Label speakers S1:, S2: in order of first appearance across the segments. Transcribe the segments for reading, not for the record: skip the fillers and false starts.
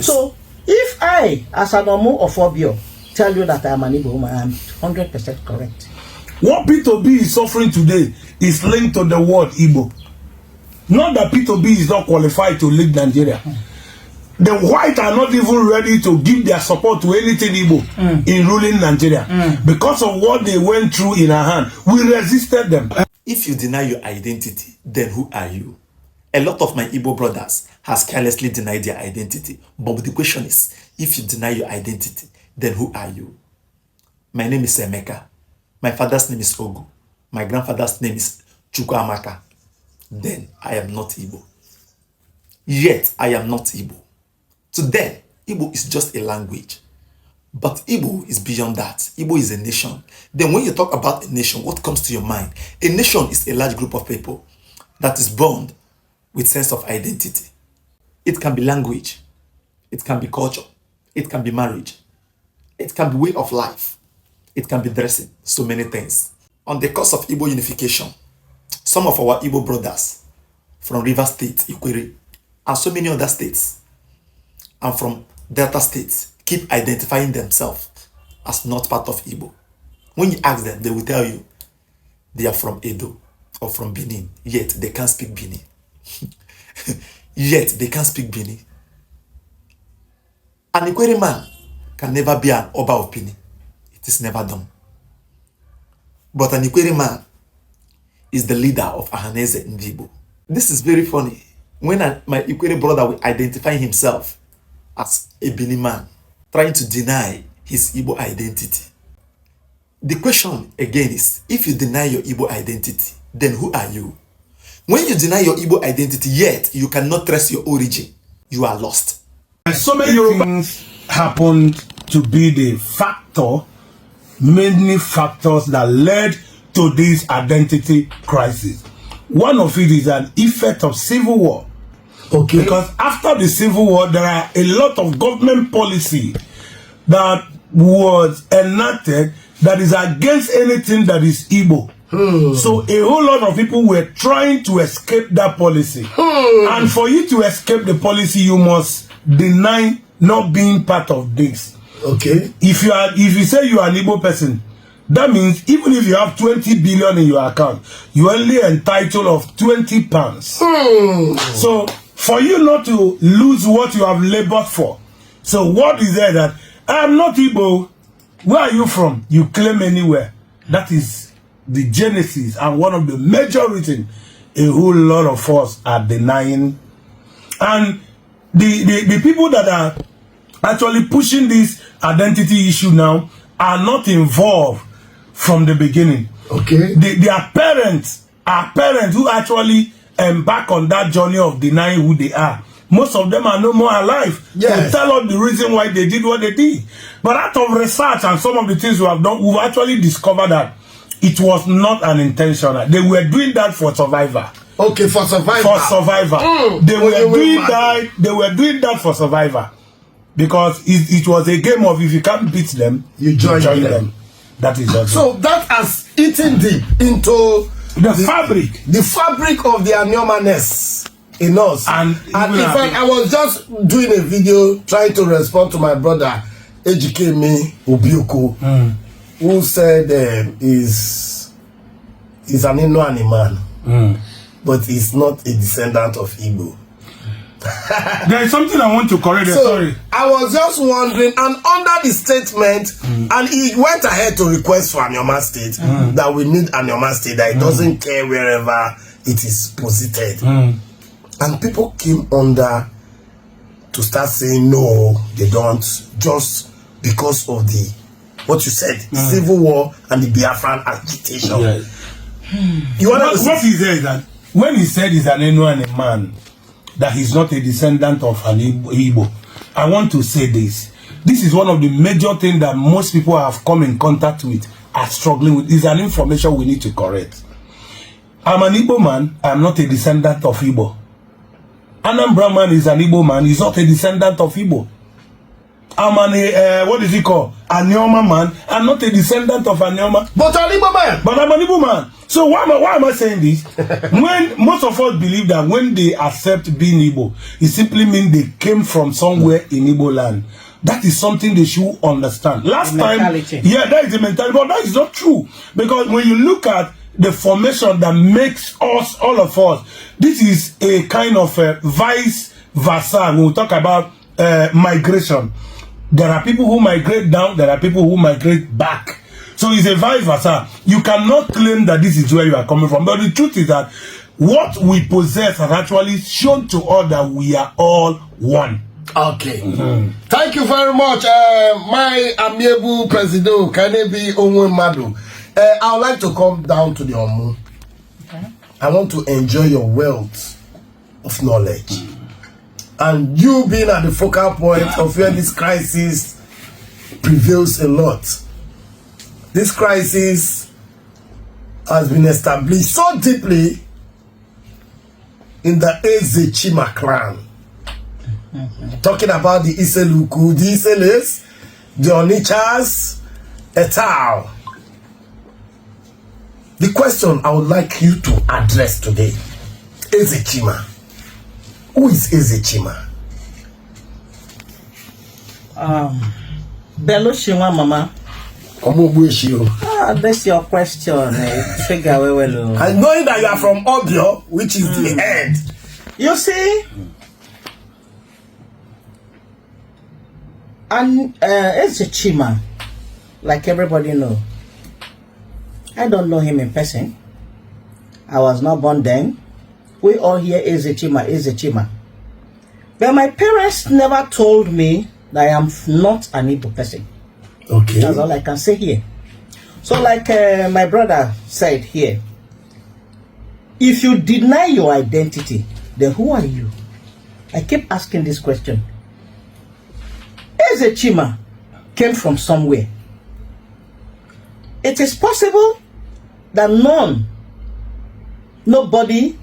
S1: So, if I, as an Omo of Obio, tell you that I am an Igbo woman, I am 100% correct.
S2: What P2B is suffering today is linked to the word Igbo. Not that P2B is not qualified to lead Nigeria. The white are not even ready to give their support to anything Igbo in ruling Nigeria. Because of what they went through in our hand, we resisted them.
S3: If you deny your identity, then who are you? A lot of my Igbo brothers has carelessly denied their identity. But the question is, if you deny your identity, then who are you? My name is Emeka. My father's name is Ogu. My grandfather's name is Chukwuamaka. Then I am not Igbo. Yet I am not Igbo. To them, Igbo is just a language. But Igbo is beyond that. Igbo is a nation. Then when you talk about a nation, what comes to your mind? A nation is a large group of people that is bound with sense of identity. It can be language. It can be culture. It can be marriage. It can be way of life. It can be dressing. So many things. On the course of Igbo unification, some of our Igbo brothers from Rivers State, Ikwere, and so many other states, and from Delta states, keep identifying themselves as not part of Igbo. When you ask them, they will tell you they are from Edo or from Benin, yet they can't speak Benin. Yet they can't speak Benin. An Ikwere man can never be an Oba of Benin. It is never done. But an Ikwere man is the leader of Ahaneze in Igbo. This is very funny. When my Ikwere brother will identify himself as a Benin man, trying to deny his Igbo identity. The question again is, if you deny your Igbo identity, then who are you? When you deny your Igbo identity, yet you cannot trace your origin, you are lost.
S2: So many things happened to be the factor, many factors that led to this identity crisis. One of it is an effect of civil war. Okay. Because after the civil war, there are a lot of government policy that was enacted that is against anything that is Igbo. So a whole lot of people were trying to escape that policy. And for you to escape the policy, you must deny not being part of this.
S4: Okay. If
S2: you say you are an Igbo person, that means even if you have 20 billion in your account, you only entitled of 20 pounds. So for you not to lose what you have labored for. So what is there that I'm not Igbo? Where are you from? You claim anywhere. That is the genesis and one of the major reasons a whole lot of us are denying. And the people that are actually pushing this identity issue now are not involved from the beginning. Okay. Their parents are parents who actually embark on that journey of denying who they are. Most of them are no more alive. Yes. To tell us the reason why they did what they did. But out of research and some of the things we have done, we've actually discovered that it was not an intentional. They were doing that for survivor.
S4: Okay, for survivor.
S2: For survivor. They were doing that for survivor. Because it was a game of if you can't beat them, you join them. That is also.
S4: So that has eaten deep into
S2: the fabric.
S4: The fabric of the anonymous in us. And in fact, I was just doing a video trying to respond to my brother Ejikeme Obioko, who said he's an Inuani man, but he's not a descendant of Igbo.
S2: There is something I want to correct.
S4: So,
S2: sorry.
S4: I was just wondering, and under the statement, and he went ahead to request for Anioma State that we need Anioma State, that it doesn't care wherever it is posited. And people came under to start saying no, they don't, just because of the what you said, civil war and the Biafran agitation. You
S2: what he said is that when he said he's an Inuani man, that he's not a descendant of an Igbo, I want to say this. This is one of the major things that most people have come in contact with, are struggling with. Is an information we need to correct. I'm an Igbo man. I'm not a descendant of Igbo. Anambra man is an Igbo man. He's not a descendant of Igbo. I'm an what is he called? Anioma man and not a descendant of Anioma.
S4: But an Igbo man.
S2: But I'm an Igbo man. So why am I saying this? When most of us believe that when they accept being Igbo, it simply means they came from somewhere in Igbo land. That is something they should understand. Last time, yeah, that is the mentality, but that is not true. Because when you look at the formation that makes us, all of us, this is a kind of vice versa. When we talk about migration, there are people who migrate down, there are people who migrate back. So it's a vice versa. You cannot claim that this is where you are coming from. But the truth is that what we possess has actually shown to us that we are all one.
S4: Okay. Thank you very much, my amiable president, Kanebi Onwe Madu. I would like to come down to the Omu. Okay. I want to enjoy your wealth of knowledge. And you being at the focal point of where this crisis prevails a lot. This crisis has been established so deeply in the Eze Chima clan. Talking about the Iseluku, the Iseles, the Onichas, et al. The question I would like you to address today, Eze Chima. Who is Eze Chima?
S1: Bello Shima Mama. That's your question. Trigger well.
S4: And knowing that you are from Obio, which is the head.
S1: You see? And Eze Chima, like everybody know, I don't know him in person. I was not born then. We all hear Eze Chima, Eze Chima. But my parents never told me that I am not an Igbo person.
S4: Okay.
S1: That's all I can say here. So like my brother said here, if you deny your identity, then who are you? I keep asking this question. Eze Chima came from somewhere. It is possible that nobody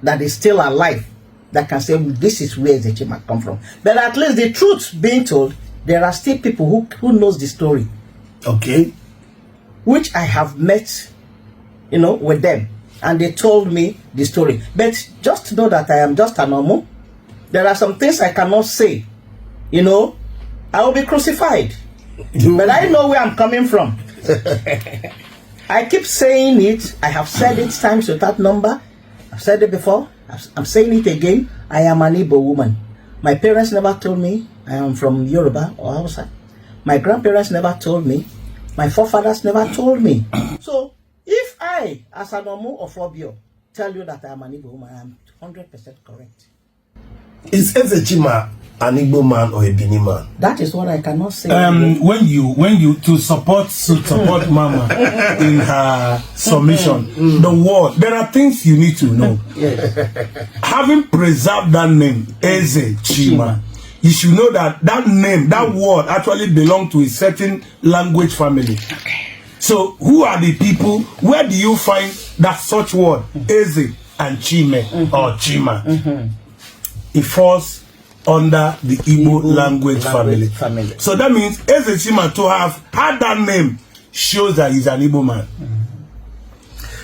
S1: that is still alive that can say, well, this is where Eze Chima come from. But at least the truth being told, there are still people who knows the story.
S4: Okay.
S1: Which I have met, with them. And they told me the story. But just to know that I am just an Omu, there are some things I cannot say. I will be crucified. But I know where I'm coming from. I keep saying it. I have said it times without number. I've said it before. I'm saying it again. I am an Igbo woman. My parents never told me I am from Yoruba or Hausa. My grandparents never told me. My forefathers never told me. So, if I, as an Omu of Obio, tell you that I am an Igbo woman, I am 100% correct.
S4: Is Eze Chima an Igbo man or a Bini man?
S1: That is what I cannot say.
S2: When you to support Mama in her submission, the word, there are things you need to know. Having preserved that name, Eze Chima, you should know that name, that word actually belongs to a certain language family. Okay. So who are the people? Where do you find that such word, Eze and Chime or Chima? It falls under the Igbo language family. So that means Eze Chima to have had that name shows that he's an Igbo man.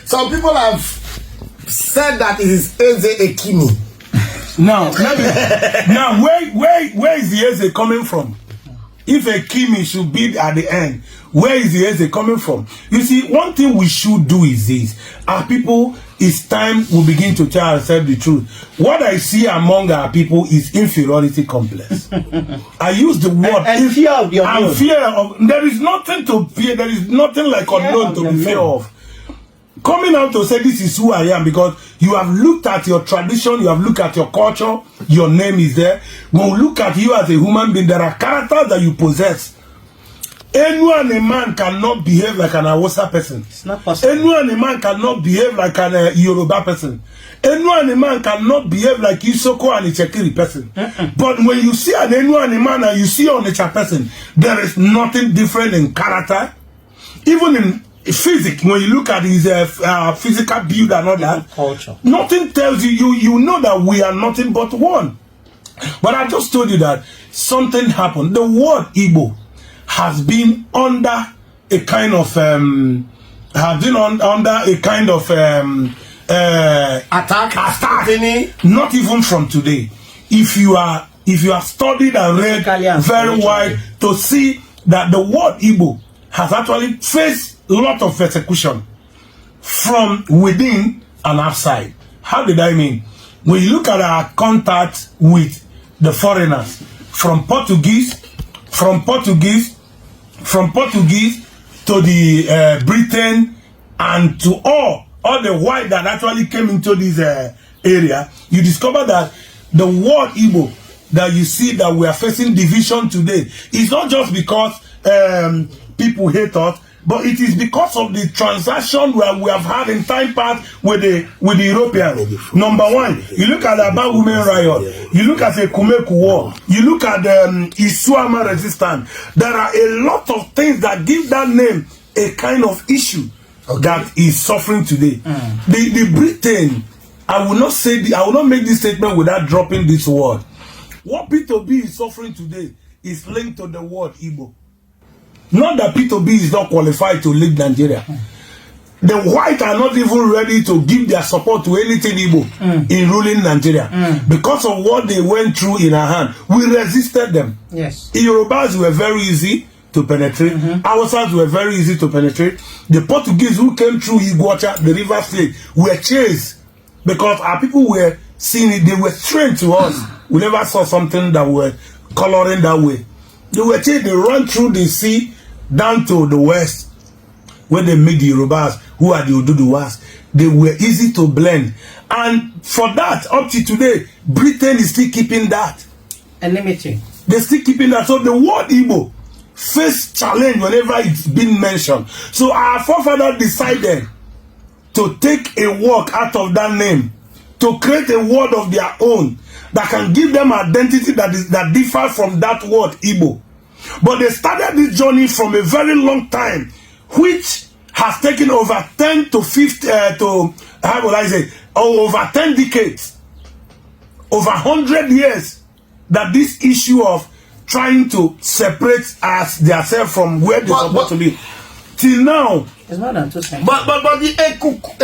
S4: Some people have said that it is Eze Ekimi.
S2: Now where is the Eze coming from? If Ekimi should be at the end, where is the Eze coming from? You see, one thing we should do is this. Our people, it's time we begin to tell ourselves the truth. What I see among our people is inferiority complex. I use the word
S1: and fear of the unknown.
S2: And fear of, there is nothing to fear. There is nothing like unknown to be fear of. Coming out to say this is who I am, because you have looked at your tradition, you have looked at your culture, your name is there. When we look at you as a human being, there are characters that you possess. Anyone a man cannot behave like an Hausa person.
S1: It's not possible.
S2: Anyone a man cannot behave like an Yoruba person. Anyone a man cannot behave like Isoko and Ichekiri person. But when you see an anyone a man and you see an Icha person, there is nothing different in character. Even in physics, when you look at his physical build and all that,
S1: culture,
S2: nothing tells you know that we are nothing but one. But I just told you that something happened. The word Igbo has been under a kind of attack. Not even from today. If you have studied and read very wide to see that the word Igbo has actually faced a lot of persecution from within and outside. How did I mean? When you look at our contact with the foreigners, from Portuguese to the Britain and to all the white that actually came into this area, you discover that the word Igbo that you see that we are facing division today is not just because people hate us, but it is because of the transaction where we have had in time past with the Europeans. Number one, you look at the Aba Women Riot, you look at the Kumeku War, you look at the Isuama Resistance. There are a lot of things that give that name a kind of issue that is suffering today. The Britain, I will not make this statement without dropping this word. What P2B is suffering today is linked to the word Igbo. Not that P2B is not qualified to lead Nigeria. The white are not even ready to give their support to anything Igbo in ruling Nigeria. Because of what they went through in our hand. We resisted them.
S1: Yes.
S2: Yorubas were very easy to penetrate. Hausas were very easy to penetrate. The Portuguese who came through Iguacha, the River State, were chased because our people were seeing it. They were strange to us. We never saw something that were coloring that way. They were chased. They run through the sea down to the west, where they meet the Yorubas, who are the Oduduwas. They were easy to blend. And for that, up to today, Britain is still keeping that.
S1: Enmity.
S2: They're still keeping that. So the word Igbo face challenge whenever it's been mentioned. So our forefathers decided to take a word out of that name, to create a word of their own that can give them identity that differs from that word Igbo. But they started this journey from a very long time, which has taken over 10 to 50 over 10 decades, over 100 years, that this issue of trying to separate us themselves from where they're supposed to be. Till now,
S1: it's more than 2 cents.
S4: But the Ekumeku,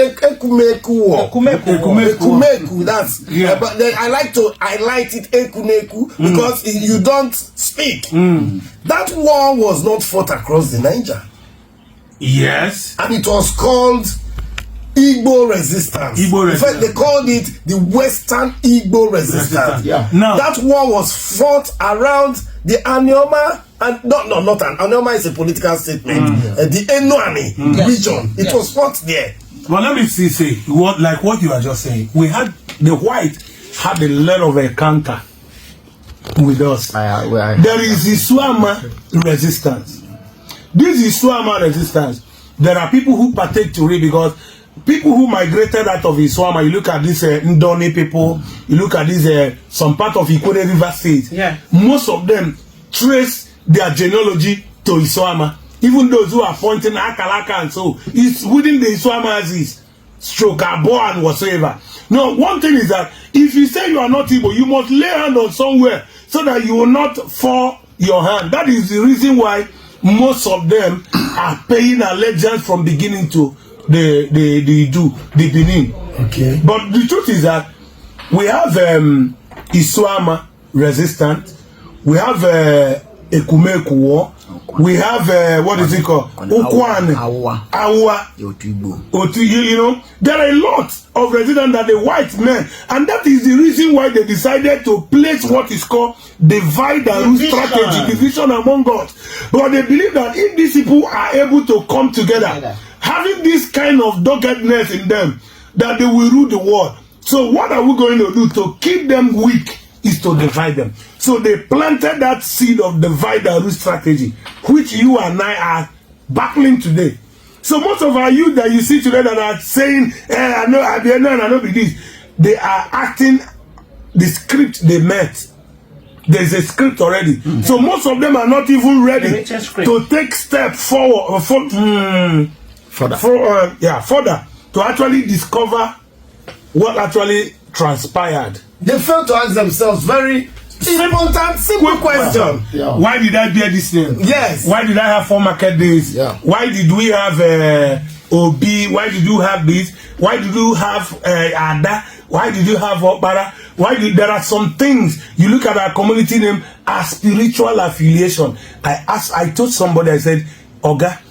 S4: that's but then I like to highlight it Ekuneku because you don't speak. That war was not fought across the Niger.
S2: Yes.
S4: And it was called Igbo resistance.
S2: Igbo resistance.
S4: In fact, they called it the Western Igbo resistance.
S2: Yeah. Now,
S4: that war was fought around the Anioma, and not Anioma is a political statement. The Enuani region. It was fought there.
S2: Well, let me say what you are just saying. We had the white had a lot of encounter with us. There is Isuama resistance. This Isuama resistance, there are people who partake to it because people who migrated out of Isuama, you look at this Ndoni people, you look at this some part of Ikore River State.
S1: Yeah.
S2: Most of them trace their genealogy to Isuama. Even those who are pointing Akalaka and so, it's within the Isuama axis, stroke, Abo and whatsoever. Now, one thing is that if you say you are not Igbo, you must lay hand on somewhere so that you will not fall your hand. That is the reason why most of them are paying allegiance from beginning to the Benin.
S4: Okay.
S2: But the truth is that we have Isuama resistance, we have Ekumeku war, we have what is it called? Okwane, Awa, Otu, you know, there are a lot of resistance that the white men, and that is the reason why they decided to place what is called divide and rule strategy, division among us. But they believe that if these people are able to come together, having this kind of doggedness in them, that they will rule the world. So what are we going to do to keep them weak? Is to divide them. So they planted that seed of divide and rule strategy, which you and I are battling today. So most of our youth that you see today that are saying, I know be this, they are acting the script they met. There is a script already. So most of them are not even ready to take step forward further to actually discover what actually transpired.
S4: They failed to ask themselves very Simple question.
S2: Yeah. Why did I bear this name?
S4: Yes.
S2: Why did I have 4 market days?
S1: Yeah.
S2: Why did we have OB? Why did you have this? Why did you have Ada? Why did you have Opara? There are some things you look at our community name as spiritual affiliation. I told somebody, I said, Oga,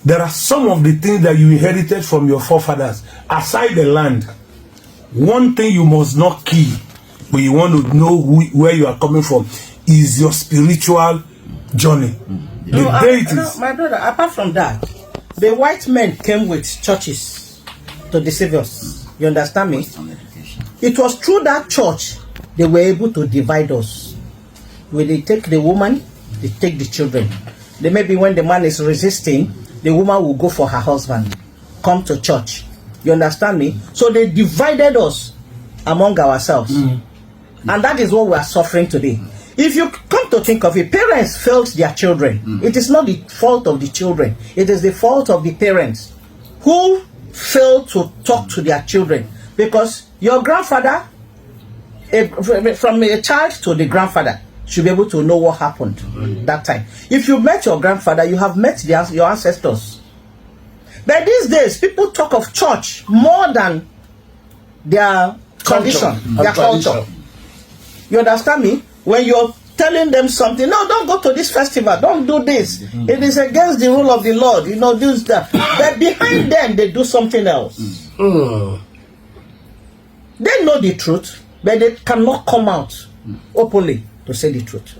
S2: there are some of the things that you inherited from your forefathers. Aside the land, one thing you must not kill, but you want to know where you are coming from, is your spiritual journey. The deities.
S1: My brother, apart from that, the white men came with churches to deceive us. You understand me? It was through that church they were able to divide us. When they take the woman, they take the children. They maybe when the man is resisting, the woman will go for her husband, come to church. You understand me? So they divided us among ourselves. And that is what we are suffering today. If you come to think of it, parents failed their children. It is not the fault of the children. It is the fault of the parents who failed to talk to their children. Because your grandfather, from a child to the grandfather, should be able to know what happened that time. If you met your grandfather, you have met your ancestors. But these days, people talk of church more than their tradition, their culture. You understand me? When you're telling them something, no, don't go to this festival, don't do this. It is against the rule of the Lord, you know, this, that. But behind them, they do something else. They know the truth, but they cannot come out openly to say the truth.